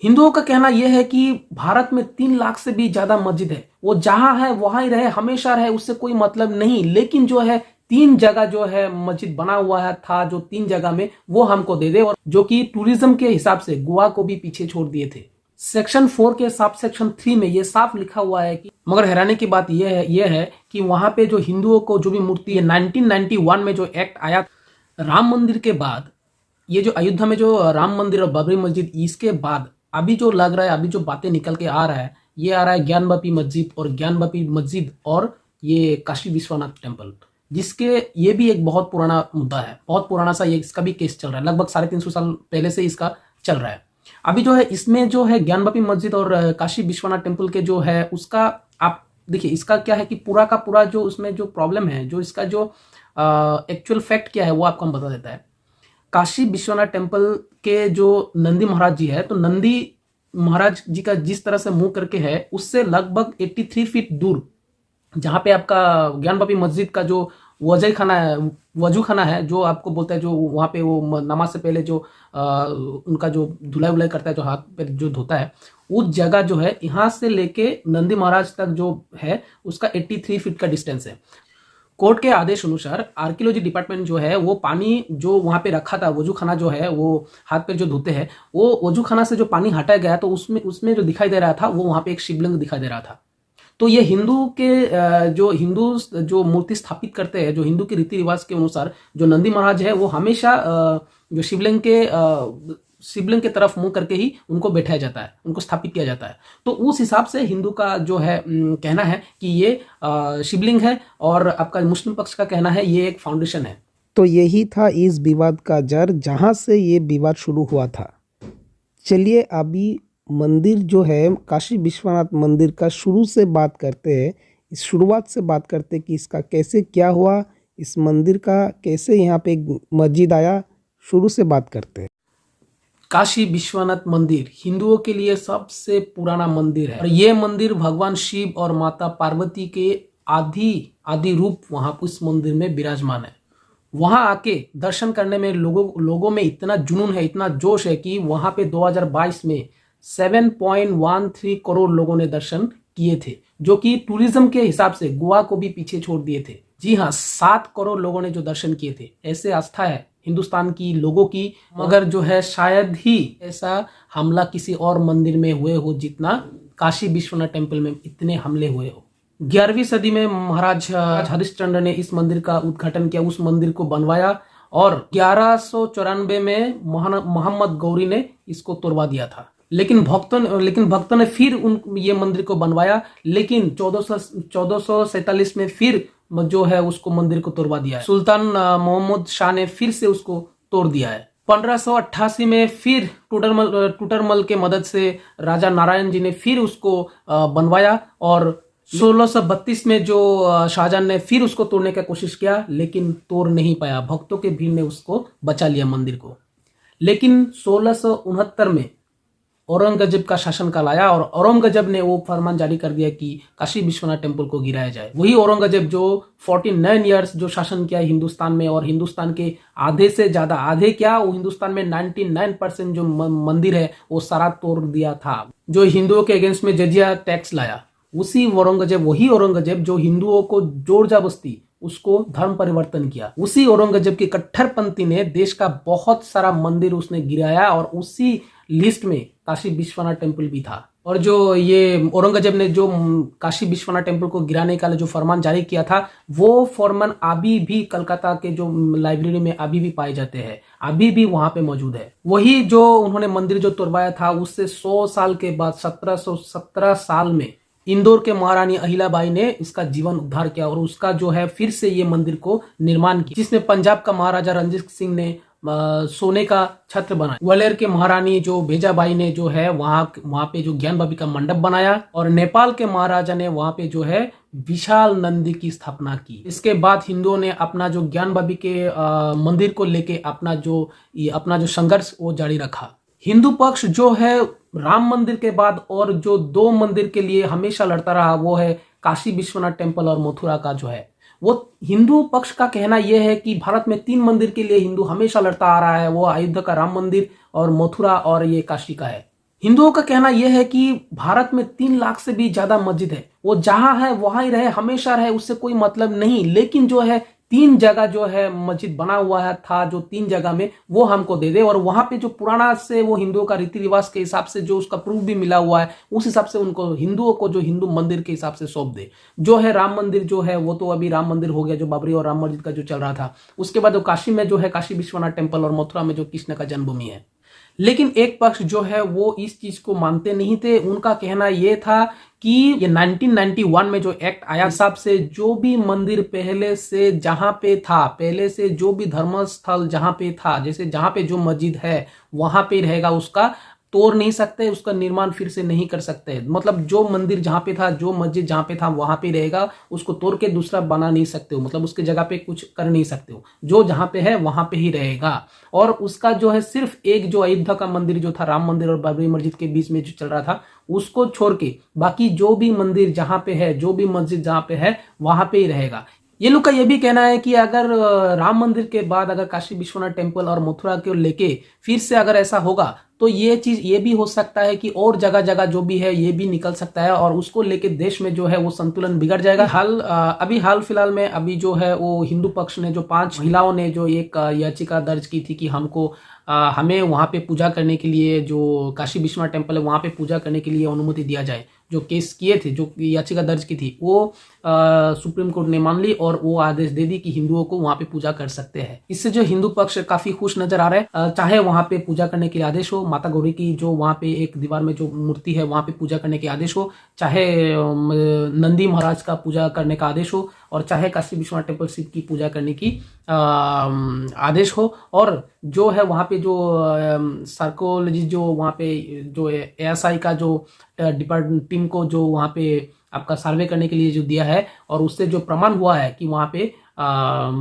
हिंदुओं का कहना यह है कि भारत में 3 लाख से भी ज्यादा मस्जिद है, वो जहां है वहां ही रहे, हमेशा रहे, उससे कोई मतलब नहीं। लेकिन जो है 3 जगह जो है मस्जिद बना हुआ है था, जो 3 जगह में वो हमको दे दे, और जो कि टूरिज्म के हिसाब से गोवा को भी पीछे छोड़ दिए थे। सेक्शन 4 के सब सेक्शन 3 में ये साफ लिखा हुआ है कि, मगर हैरानी की बात यह है कि वहां पे जो हिंदुओं को जो भी मूर्ति है, 1991 में जो एक्ट आया राम मंदिर के बाद, ये जो अयोध्या में जो राम मंदिर और बाबरी मस्जिद, इसके बाद अभी जो लग रहा है, अभी जो बातें निकल के आ रहा है, ये आ रहा है ज्ञानवापी मस्जिद, और ज्ञानवापी मस्जिद और ये काशी विश्वनाथ टेम्पल, जिसके ये भी एक बहुत पुराना मुद्दा है, बहुत पुराना सा ये इसका भी केस चल रहा है, लगभग 350 साल पहले से इसका चल रहा है। अभी जो है इसमें जो है ज्ञानवापी मस्जिद और काशी विश्वनाथ टेम्पल के जो है उसका, आप देखिए इसका क्या है कि पूरा का पूरा जो उसमें जो प्रॉब्लम है, जो इसका जो एक्चुअल फैक्ट क्या है वो आपको हम बता देता है। काशी विश्वनाथ टेम्पल के जो नंदी महाराज जी है, तो नंदी महाराज जी का जिस तरह से मुंह करके है, उससे लगभग 83 फीट दूर जहां पे आपका ज्ञानवापी मस्जिद का जो वजू खाना है, जो आपको बोलता है, जो वहां पे वो नमाज से पहले जो उनका जो धुलाई उलाई करता है, जो हाथ पे जो धोता है, उस जगह जो है यहाँ से लेके नंदी महाराज तक जो है उसका 83 फीट का डिस्टेंस है। कोर्ट के आदेश अनुसार आर्कियोलॉजी डिपार्टमेंट जो है वो पानी जो वहां पे रखा था, वजू खाना जो है, वो हाथ पे जो धोते हैं, वो वजू खाना से जो पानी हटाया गया, तो उसमें जो दिखाई दे रहा था, वो वहां पे एक शिवलिंग दिखाई दे रहा था। तो ये हिंदू के जो हिंदू जो मूर्ति स्थापित करते हैं, जो हिंदू के रीति रिवाज के अनुसार जो नंदी महाराज है, वो हमेशा जो शिवलिंग के तरफ मुंह करके ही उनको बैठाया जाता है, उनको स्थापित किया जाता है। तो उस हिसाब से हिंदू का जो है कहना है कि ये शिवलिंग है, और आपका मुस्लिम पक्ष का कहना है ये एक फाउंडेशन है। तो यही था इस विवाद का जड़, जहां से ये विवाद शुरू हुआ था। चलिए अभी मंदिर जो है काशी विश्वनाथ मंदिर का शुरू से बात करते हैं, इस शुरुआत से बात करते हैं कि इसका कैसे क्या हुआ, इस मंदिर का कैसे यहाँ पे मस्जिद आया, शुरू से बात करते हैं। काशी विश्वनाथ मंदिर हिंदुओं के लिए सबसे पुराना मंदिर है, और ये मंदिर भगवान शिव और माता पार्वती के आदि रूप वहां उस मंदिर में विराजमान है। वहां आके दर्शन करने में लोगों में इतना जुनून है, इतना जोश है कि वहां पे 2022 में 7.13 करोड़ लोगों ने दर्शन किए थे, जो कि टूरिज्म के हिसाब से गोवा को भी पीछे छोड़ दिए थे। जी हाँ, 7 करोड़ लोगों ने जो दर्शन किए थे। ऐसे आस्था है हिंदुस्तान की लोगों की, मगर जो है शायद ही ऐसा हमला किसी और मंदिर में हुए हो जितना काशी विश्वनाथ टेम्पल में इतने हमले हुए हो। 11वीं सदी में महाराज हरिश्चंद्र ने इस मंदिर का उद्घाटन किया, उस मंदिर को बनवाया, और 1194 में मोहम्मद गौरी ने इसको तोड़वा दिया था। लेकिन भक्तों ने फिर ये मंदिर को बनवाया, लेकिन 1447 में फिर जो है उसको मंदिर को तोड़वा दिया है। सुल्तान मोहम्मद शाह ने फिर से उसको तोड़ दिया है। 1588 में फिर टूटरमल के मदद से राजा नारायण जी ने फिर उसको बनवाया, और 1632 में जो शाहजहां ने फिर उसको तोड़ने का कोशिश किया, लेकिन तोड़ नहीं पाया। भक्तों के भीड़ ने उसको बचा लिया मंदिर को। लेकिन 1669 में औरंगजेब का शासनकाल आया, और औरंगजेब ने वो फरमान जारी कर दिया कि काशी विश्वनाथ टेम्पल को गिराया जाए। वही औरंगजेब जो 49 ईयर्स जो शासन किया हिंदुस्तान में, और हिंदुस्तान के आधे से ज्यादा, आधे क्या, वो हिंदुस्तान में 99% जो मंदिर है वो सारा तोड़ दिया था। जो हिंदुओं के अगेंस्ट में जजिया टैक्स लाया, वही औरंगजेब जो हिंदुओं को जोर जबरदस्ती उसको धर्म परिवर्तन किया, उसी औरंगजेब की कट्टरपंथी ने देश का बहुत सारा मंदिर उसने गिराया, और उसी लिस्ट में काशी विश्वनाथ टेम्पल भी था। और जो ये औरंगजेब ने जो काशी विश्वनाथ टेम्पल को गिराने का जो फरमान जारी किया था, वो फरमान अभी भी कलकत्ता के जो लाइब्रेरी में अभी भी पाए जाते हैं, अभी भी वहां पे मौजूद है। वही जो उन्होंने मंदिर जो तोड़वाया था, उससे 100 साल के बाद 1717 साल में इंदौर के महारानी अहिल्याबाई ने इसका जीवन उद्धार किया, और उसका जो है फिर से ये मंदिर को निर्माण किया, जिसमें पंजाब का महाराजा रणजीत सिंह ने सोने का छत्र बनाया। ग्वालियर के महारानी जो भेजाबाई ने जो है वहां पे जो ज्ञानवापी का मंडप बनाया, और नेपाल के महाराजा ने वहां पे जो है विशाल नंदी की स्थापना की। इसके बाद हिंदुओं ने अपना जो ज्ञानवापी के मंदिर को लेके अपना जो संघर्ष वो जारी रखा। हिंदू पक्ष जो है राम मंदिर के बाद और जो 2 मंदिर के लिए हमेशा लड़ता रहा, वो है काशी विश्वनाथ टेम्पल और मथुरा का जो है। वो हिंदू पक्ष का कहना यह है कि भारत में 3 मंदिर के लिए हिंदू हमेशा लड़ता आ रहा है, वो अयोध्या का राम मंदिर और मथुरा और ये काशी का है। हिंदुओं का कहना यह है कि भारत में 3 लाख से भी ज्यादा मस्जिद है, वो जहां है वहां ही रहे, हमेशा रहे, उससे कोई मतलब नहीं। लेकिन जो है 3 जगह जो है मस्जिद बना हुआ है था, जो 3 जगह में वो हमको दे दे, और वहां पे जो पुराना से वो हिंदुओं का रीति रिवाज के हिसाब से जो उसका प्रूफ भी मिला हुआ है, उस हिसाब से उनको हिंदुओं को जो हिंदू मंदिर के हिसाब से सौंप दे। जो है राम मंदिर जो है वो तो अभी राम मंदिर हो गया, जो बाबरी और राम मस्जिद का जो चल रहा था। उसके बाद काशी में जो है काशी विश्वनाथ टेम्पल, और मथुरा में जो कृष्ण का जन्मभूमि है। लेकिन एक पक्ष जो है वो इस चीज को मानते नहीं थे। उनका कहना यह था कि ये 1991 में जो एक्ट आया, हिसाब से जो भी मंदिर पहले से जहां पे था, पहले से जो भी धर्मस्थल जहां पे था, जैसे जहां पे जो मस्जिद है वहां पे रहेगा, उसका तोड़ नहीं सकते, उसका निर्माण फिर से नहीं कर सकते। मतलब जो मंदिर जहां पे था, जो मस्जिद जहां पे था वहां पे रहेगा, उसको तोड़ के दूसरा बना नहीं सकते हो, मतलब उसके जगह पे कुछ कर नहीं सकते हो, जो जहां पे है वहां पे ही रहेगा। और उसका जो है सिर्फ एक जो अयोध्या का मंदिर जो था, राम मंदिर और बाबरी मस्जिद के बीच में जो चल रहा था, उसको छोड़ के बाकी जो भी मंदिर जहां पे है, जो भी मस्जिद जहां पे है वहां पे ही रहेगा। ये लोग का ये भी कहना है कि अगर राम मंदिर के बाद अगर काशी विश्वनाथ टेम्पल और मथुरा को लेके फिर से अगर ऐसा होगा, तो ये चीज ये भी हो सकता है कि और जगह जगह जो भी है ये भी निकल सकता है, और उसको लेके देश में जो है वो संतुलन बिगड़ जाएगा। अभी हाल फिलहाल में अभी जो है वो हिंदू पक्ष ने जो 5 महिलाओं ने जो एक याचिका दर्ज की थी कि हमें वहां पे पूजा करने के लिए, जो काशी विश्वनाथ टेम्पल है वहां पे पूजा करने के लिए अनुमति दिया जाए, जो केस किए थे, जो याचिका दर्ज की थी, वो सुप्रीम कोर्ट ने मान ली और वो आदेश दे दी कि हिंदुओं को वहां पे पूजा कर सकते हैं। इससे जो हिंदू पक्ष काफी खुश नजर आ रहा है। चाहे वहां पे पूजा करने के लिए आदेश हो, माता गौरी की जो वहां पे एक दीवार में जो मूर्ति है वहां पे पूजा करने के आदेश हो, चाहे नंदी महाराज का पूजा करने का आदेश हो, और चाहे काशी विश्वनाथ टेम्पल शिव की पूजा करने की आदेश हो, और जो है वहां पे जो सार्कोलॉजी जो वहां पे जो एएसआई का जो डिपार्टमेंट टीम को जो वहां पे आपका सर्वे करने के लिए जो दिया है, और उससे जो प्रमाण हुआ है कि वहां पे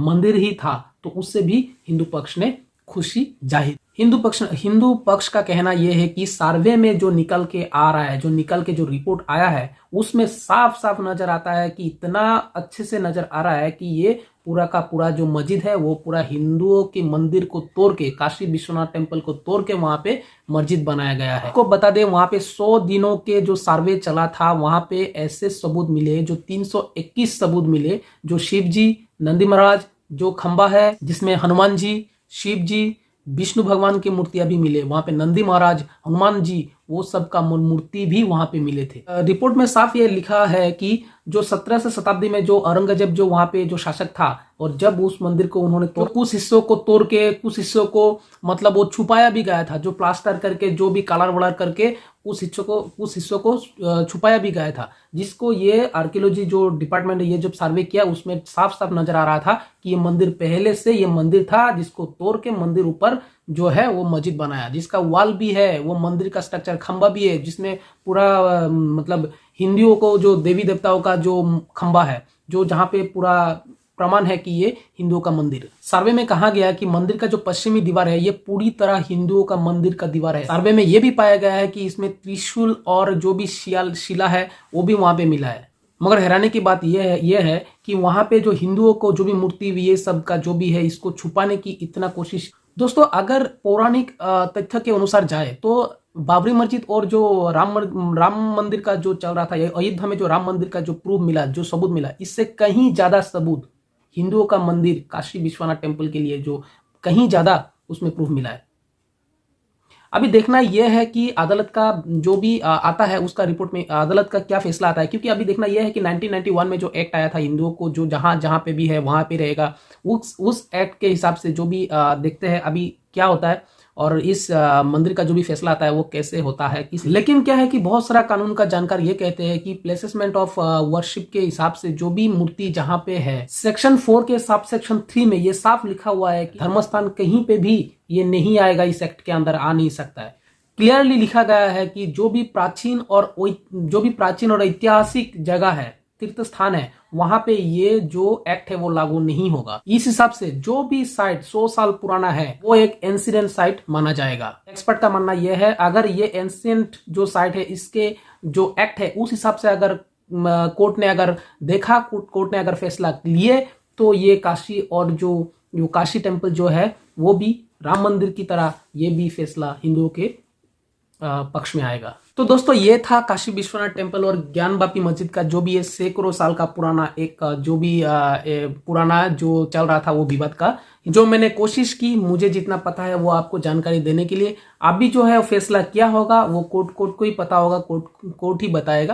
मंदिर ही था, तो उससे भी हिंदू पक्ष ने खुशी जाहिर। हिंदू पक्ष का कहना यह है कि सर्वे में जो निकल के आ रहा है, जो निकल के जो रिपोर्ट आया है, उसमें साफ साफ नजर आता है कि इतना अच्छे से नजर आ रहा है कि ये पूरा का पूरा जो मस्जिद है वो पूरा हिंदुओं के मंदिर को तोड़ के, काशी विश्वनाथ टेम्पल को तोड़ के वहां पे मस्जिद बनाया गया है। आपको बता दें वहां पे 100 दिनों के जो सर्वे चला था, वहां पे ऐसे सबूत मिले, जो 321 सबूत मिले, जो शिव जी, नंदी महाराज, जो खंबा है जिसमें हनुमान जी, शिव जी, विष्णु भगवान की मूर्तियां भी मिले, वहां पे नंदी महाराज, हनुमान जी, वो सब का मूर्ति भी वहां पे मिले थे। रिपोर्ट में साफ ये लिखा है कि जो 17वीं शताब्दी में जो औरंगजेब जो वहां पे जो शासक था, और जब उस मंदिर को उन्होंने कुछ हिस्सों को तोड़ के, कुछ हिस्सों को मतलब वो छुपाया भी गया था, जो प्लास्टर करके, जो भी कलर वलर करके कुछ हिस्सों को छुपाया भी गया था, जिसको ये आर्कियोलॉजी जो डिपार्टमेंट ने ये जब सर्वे किया उसमें साफ साफ नजर आ रहा था कि ये मंदिर पहले से ये मंदिर था, जिसको तोड़ के मंदिर ऊपर जो है वो मस्जिद बनाया, जिसका वॉल भी है, वो मंदिर का स्ट्रक्चर खंबा भी है, जिसमें पूरा मतलब हिंदुओं को जो देवी देवताओं का जो खंबा है, जो जहां पे पूरा प्रमाण है कि ये हिंदुओं का मंदिर। सर्वे में कहा गया कि मंदिर का जो पश्चिमी दीवार है ये पूरी तरह हिंदुओं का मंदिर का दीवार है। सर्वे में ये भी पाया गया है कि इसमें त्रिशूल और जो भी शिला है वो भी वहां पे मिला है। मगर हैरानी की बात यह है कि वहां पे जो हिंदुओं को जो भी मूर्ति ये सब का जो भी है, इसको छुपाने की इतना कोशिश। दोस्तों, अगर पौराणिक तथ्य के अनुसार जाए तो बाबरी मस्जिद और जो राम मंदिर का जो चल रहा था, अयोध्या में जो राम मंदिर का जो प्रूफ मिला, जो सबूत मिला, इससे कहीं ज्यादा सबूत हिंदुओं का मंदिर काशी विश्वनाथ टेम्पल के लिए जो कहीं ज्यादा उसमें प्रूफ मिला है। अभी देखना यह है कि अदालत का जो भी आता है उसका रिपोर्ट में अदालत का क्या फैसला आता है, क्योंकि अभी देखना यह है कि 1991 में जो एक्ट आया था, हिंदुओं को जो जहां पे भी है वहां पे रहेगा, उस एक्ट के हिसाब से जो भी देखते हैं अभी क्या होता है, और इस मंदिर का जो भी फैसला आता है वो कैसे होता है। लेकिन क्या है कि बहुत सारा कानून का जानकार ये कहते हैं कि प्लेसमेंट ऑफ वर्शिप के हिसाब से जो भी मूर्ति जहां पे है, सेक्शन 4 के सब सेक्शन 3 में ये साफ लिखा हुआ है कि धर्मस्थान कहीं पे भी ये नहीं आएगा, इस एक्ट के अंदर आ नहीं सकता है। क्लियरली लिखा गया है कि जो भी प्राचीन और ऐतिहासिक जगह है, तीर्थ स्थान है, वहां पे ये जो एक्ट है वो लागू नहीं होगा। इस हिसाब से जो भी साइट 100 साल पुराना है वो एक एंशिएंट साइट माना जाएगा। एक्सपर्ट का मानना यह है, अगर ये एंशिएंट जो साइट है, इसके जो एक्ट है उस हिसाब से अगर कोर्ट ने अगर फैसला लिए, तो ये काशी और जो काशी टेम्पल जो है वो भी राम मंदिर की तरह ये भी फैसला हिंदुओं के पक्ष में आएगा। तो दोस्तों ये था काशी विश्वनाथ टेम्पल और ज्ञानवापी मस्जिद का जो भी ये सैकड़ों साल का पुराना एक जो भी पुराना जो चल रहा था वो विवाद का, जो मैंने कोशिश की मुझे जितना पता है वो आपको जानकारी देने के लिए। आप भी जो है फैसला क्या होगा वो कोर्ट को ही पता होगा, कोर्ट ही बताएगा।